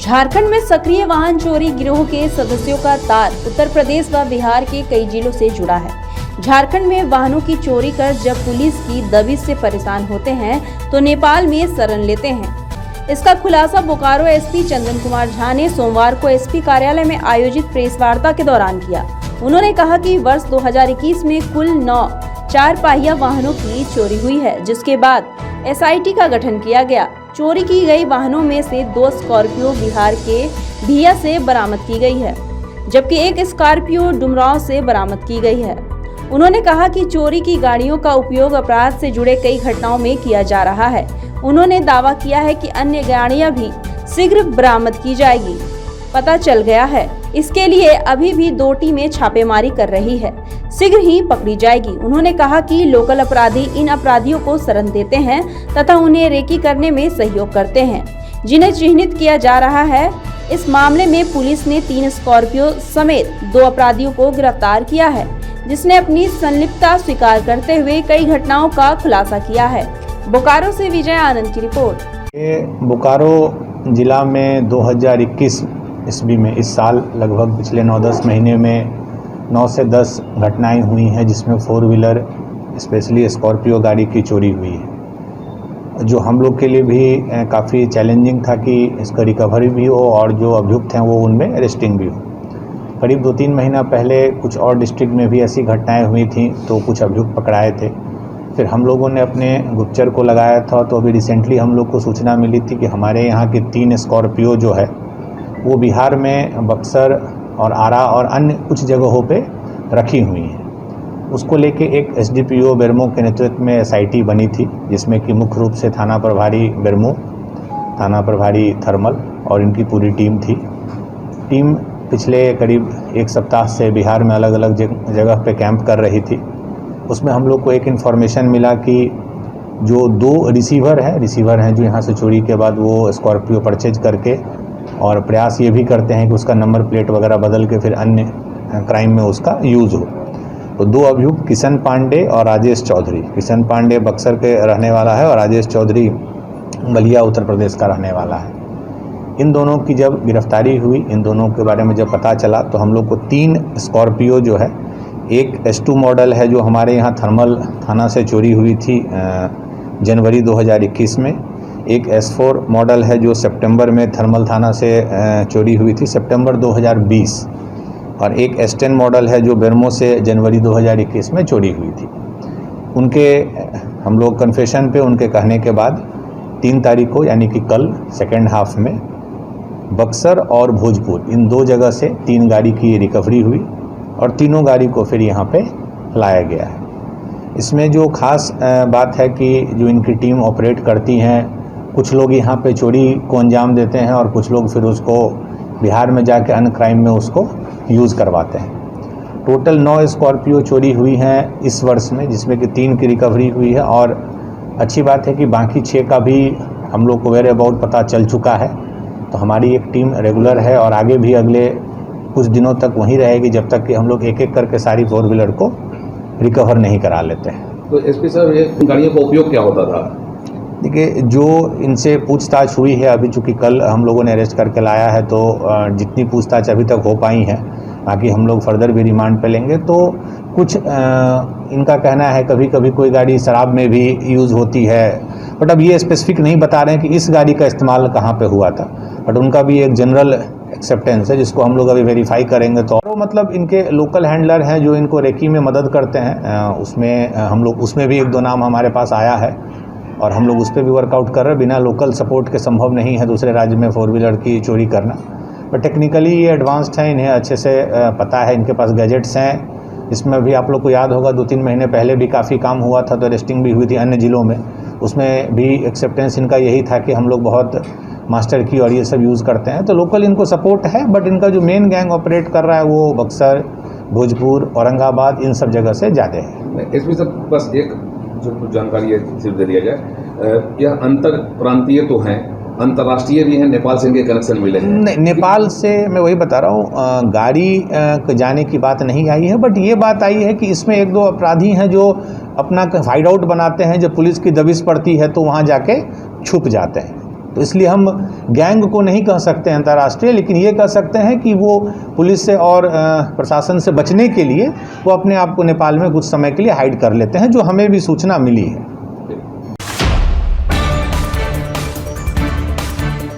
झारखंड में सक्रिय वाहन चोरी गिरोह के सदस्यों का तार उत्तर प्रदेश व बिहार के कई जिलों से जुड़ा है। झारखंड में वाहनों की चोरी कर जब पुलिस की दबिश से परेशान होते हैं तो नेपाल में शरण लेते हैं। इसका खुलासा बोकारो एसपी चंदन कुमार झा ने सोमवार को एसपी कार्यालय में आयोजित प्रेस वार्ता के दौरान किया। उन्होंने कहा कि वर्ष 2021 में कुल 9 4 पहिया वाहनों की चोरी हुई है, जिसके बाद एसआईटी का गठन किया गया। चोरी की गई वाहनों में से 2 स्कॉर्पियो बिहार के भिया से बरामद की गई है, जबकि एक स्कॉर्पियो डुमरांव से बरामद की गई है। उन्होंने कहा कि चोरी की गाड़ियों का उपयोग अपराध से जुड़े कई घटनाओं में किया जा रहा है। उन्होंने दावा किया है कि अन्य गाड़ियां भी शीघ्र बरामद की जाएगी। पता चल गया है, इसके लिए अभी भी 2 टीमें छापेमारी कर रही है, शीघ्र ही पकड़ी जाएगी। उन्होंने कहा कि लोकल अपराधी इन अपराधियों को शरण देते हैं तथा उन्हें रेकी करने में सहयोग करते हैं, जिन्हें चिन्हित किया जा रहा है। इस मामले में पुलिस ने 3 स्कॉर्पियो समेत 2 अपराधियों को गिरफ्तार किया है, जिसने अपनी संलिप्तता स्वीकार करते हुए कई घटनाओं का खुलासा किया है। बोकारो से विजय आनंद की रिपोर्ट। बोकारो जिला में 2021 ईस्वी में इस साल लगभग पिछले 9-10 महीने में 9 से 10 घटनाएं हुई हैं, जिसमें 4 व्हीलर स्पेशली स्कॉर्पियो गाड़ी की चोरी हुई है, जो हम लोग के लिए भी काफ़ी चैलेंजिंग था कि इसका रिकवरी भी हो और जो अभियुक्त हैं वो उनमें अरेस्टिंग भी हो। करीब 2-3 महीना पहले कुछ और डिस्ट्रिक्ट में भी ऐसी घटनाएं हुई थी, तो कुछ अभियुक्त पकड़ाए थे। फिर हम लोगों ने अपने गुप्तचर को लगाया था, तो अभी रिसेंटली हम लोग को सूचना मिली थी कि हमारे यहाँ की 3 स्कॉर्पियो जो है वो बिहार में बक्सर और आरा और अन्य कुछ जगहों पे रखी हुई हैं। उसको लेके एक एसडीपीओ बेरमो के नेतृत्व में एसआईटी बनी थी, जिसमें कि मुख्य रूप से थाना प्रभारी बेरमो, थाना प्रभारी थर्मल और इनकी पूरी टीम थी। टीम पिछले करीब 1 सप्ताह से बिहार में अलग अलग जगह पे कैंप कर रही थी। उसमें हम लोग को एक इन्फॉर्मेशन मिला कि जो 2 रिसीवर हैं जो यहाँ से चोरी के बाद वो स्कॉर्पियो परचेज करके और प्रयास ये भी करते हैं कि उसका नंबर प्लेट वगैरह बदल के फिर अन्य क्राइम में उसका यूज़ हो। तो 2 अभियुक्त किशन पांडे और राजेश चौधरी, किशन पांडे बक्सर के रहने वाला है और राजेश चौधरी बलिया उत्तर प्रदेश का रहने वाला है। इन दोनों की जब गिरफ्तारी हुई, इन दोनों के बारे में जब पता चला, तो हम लोग को 3 स्कॉर्पियो जो है, एक S2 मॉडल है जो हमारे यहाँ थर्मल थाना से चोरी हुई थी जनवरी 2021 में, एक S4 मॉडल है जो सितंबर में थर्मल थाना से चोरी हुई थी सितंबर 2020, और एक S10 मॉडल है जो बेरमो से जनवरी 2021 में चोरी हुई थी। उनके हम लोग कन्फेशन पे उनके कहने के बाद 3 तारीख को यानी कि कल सेकेंड हाफ में बक्सर और भोजपुर इन 2 जगह से 3 गाड़ी की रिकवरी हुई और तीनों गाड़ी को फिर यहाँ पे लाया गया है। इसमें जो खास बात है कि जो इनकी टीम ऑपरेट करती हैं, कुछ लोग यहाँ पे चोरी को अंजाम देते हैं और कुछ लोग फिर उसको बिहार में जाके अन्य क्राइम में उसको यूज़ करवाते हैं। टोटल 9 स्कॉर्पियो चोरी हुई हैं इस वर्ष में, जिसमें कि 3 की रिकवरी हुई है और अच्छी बात है कि बाकी 6 का भी हम लोग को वेयर अबाउट पता चल चुका है। तो हमारी एक टीम रेगुलर है और आगे भी अगले कुछ दिनों तक वहीं रहेगी, जब तक कि हम लोग एक-एक करके सारी 4 व्हीलर को रिकवर नहीं करा लेते हैं। तो एसपी साहब, ये गाड़ियों का उपयोग क्या होता था? देखिए, जो इनसे पूछताछ हुई है, अभी चूँकि कल हम लोगों ने अरेस्ट करके लाया है, तो जितनी पूछताछ अभी तक हो पाई है, बाकी हम लोग फर्दर भी रिमांड पे लेंगे। तो कुछ इनका कहना है कभी कभी कोई गाड़ी शराब में भी यूज़ होती है, बट अब ये स्पेसिफिक नहीं बता रहे हैं कि इस गाड़ी का इस्तेमाल कहाँ पे हुआ था, बट उनका भी एक जनरल एक्सेप्टेंस है जिसको हम लोग अभी वेरीफाई करेंगे। तो मतलब इनके लोकल हैंडलर हैं जो इनको रेकी में मदद करते हैं, उसमें हम लोग उसमें भी 1-2 नाम हमारे पास आया है और हम लोग उस पर भी वर्कआउट कर रहे हैं। बिना लोकल सपोर्ट के संभव नहीं है दूसरे राज्य में 4 व्हीलर की चोरी करना, बट टेक्निकली ये एडवांस्ड है, इन्हें अच्छे से पता है, इनके पास गैजेट्स हैं। इसमें भी आप लोग को याद होगा 2-3 महीने पहले भी काफ़ी काम हुआ था, तो अरेस्टिंग भी हुई थी अन्य ज़िलों में। उसमें भी एक्सेप्टेंस इनका यही था कि हम लोग बहुत मास्टर की और ये सब यूज़ करते हैं। तो लोकल इनको सपोर्ट है, बट इनका जो मेन गैंग ऑपरेट कर रहा है वो बक्सर, भोजपुर, औरंगाबाद इन सब जगह से ज़्यादा है। इसमें सब बस एक जो जानकारी है सिर्फ दे दिया जाए, यह अंतर प्रांतीय तो हैं, अंतर्राष्ट्रीय भी हैं, नेपाल से इनके कनेक्शन मिले हैं? नेपाल से मैं वही बता रहा हूँ, गाड़ी जाने की बात नहीं आई है, बट ये बात आई है कि इसमें 1-2 अपराधी हैं जो अपना हाइड आउट बनाते हैं, जब पुलिस की दबिश पड़ती है तो वहाँ जाके छुप जाते हैं। तो इसलिए हम गैंग को नहीं कह सकते हैं अंतर्राष्ट्रीय, लेकिन ये कह सकते हैं कि वो पुलिस से और प्रशासन से बचने के लिए वो अपने आप को नेपाल में कुछ समय के लिए हाइड कर लेते हैं, जो हमें भी सूचना मिली है।